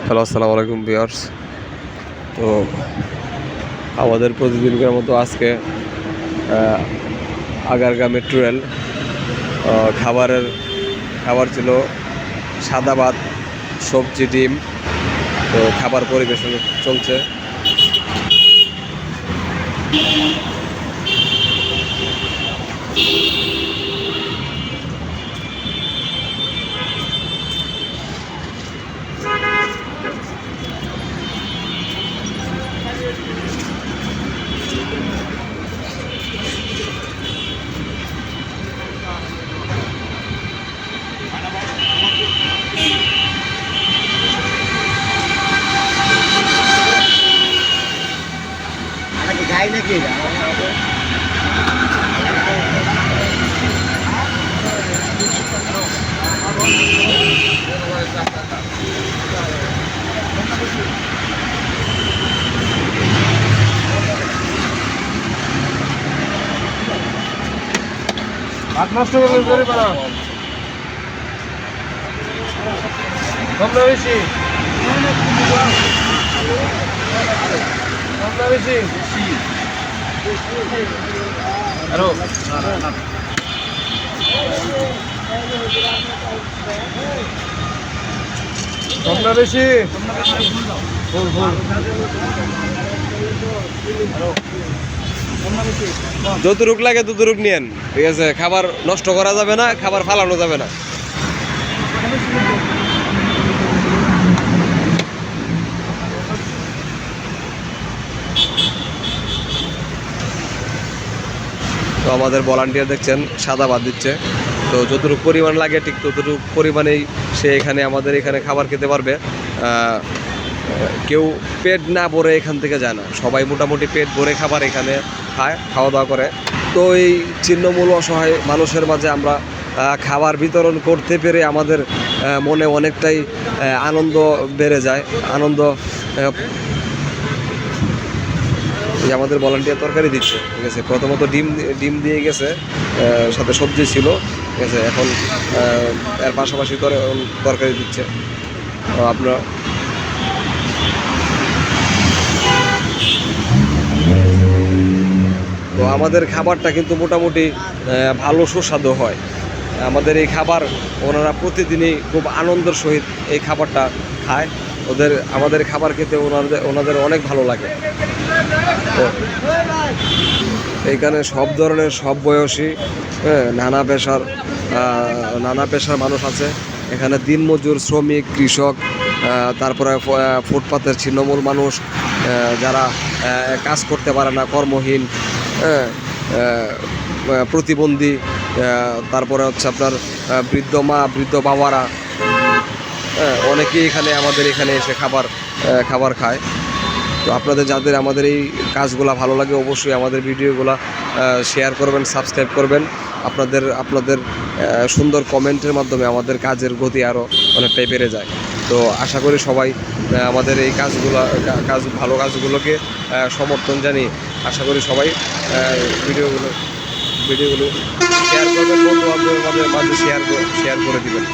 Hello, আসসালামু আলাইকুম viewers. তো আমাদের প্রতিদিনকার মতো আজকে আগারগাঁ মেট্রো রেল খাবার ছিল সাদা ভাত, সবজি, ডিম। তো খাবার পরিবেশন চলছে। যাই নাকি ভাত নষ্ট করে পারা কম না বেশি আরো কম না বেশি ফুল ফুল যতটুক লাগে ততটুক নিয়েন, ঠিক আছে? খাবার নষ্ট করা যাবে না, খাবার ফালানো যাবে না। তো আমাদের ভলান্টিয়ার দেখছেন সাদা ভাত দিচ্ছে। তো যতটুকু পরিমাণ লাগে ঠিক ততটুকু পরিমাণেই সে আমাদের এখানে খাবার খেতে পারবে। কেউ পেট না ভরে এখান থেকে যায় না, সবাই মোটামুটি পেট ভরে খাবার এখানে খাওয়া দাওয়া করে। তো এই ছিন্নমূল অসহায় মানুষের মাঝে আমরা খাবার বিতরণ করতে পেরে আমাদের মনে অনেকটাই আনন্দ বেড়ে যায়। আমাদের ভলান্টিয়ার তরকারি দিচ্ছে, ঠিক আছে? প্রথমত ডিম দিয়ে গেছে, সাথে সবজি ছিল, ঠিক আছে? এখন এর পাশাপাশি তরকারি দিচ্ছে। আপনারা তো আমাদের খাবারটা কিন্তু মোটামুটি ভালো সুস্বাদু হয়। আমাদের এই খাবার ওনারা প্রতিদিনই খুব আনন্দের সহিত এই খাবারটা খায়। আমাদের খাবার খেতে ওনাদের অনেক ভালো লাগে। তো এইখানে সব ধরনের, সব বয়সী, নানা পেশার মানুষ আছে এখানে। দিনমজুর, শ্রমিক, কৃষক, তারপরে ফুটপাতের ছিন্নমূল মানুষ, যারা কাজ করতে পারে না, কর্মহীন, প্রতিবন্ধী, তারপরে হচ্ছে আপনার বৃদ্ধ মা, বৃদ্ধ বাবারা, অনেকেই আমাদের এখানে এসে খাবার খায়। তো আপনাদের যাদের আমাদের এই কাজগুলো ভালো লাগে অবশ্যই আমাদের ভিডিওগুলো শেয়ার করবেন, সাবস্ক্রাইব করবেন। আপনাদের সুন্দর কমেন্টের মাধ্যমে আমাদের কাজের গতি আরও অনেকটাই বেড়ে যায়। তো আশা করি সবাই আমাদের এই ভালো কাজগুলোকে সমর্থন জানিয়ে আশা করি সবাই ভিডিওগুলো শেয়ার করবেন, বন্ধু বান্ধবের মাঝে শেয়ার করে দিবেন।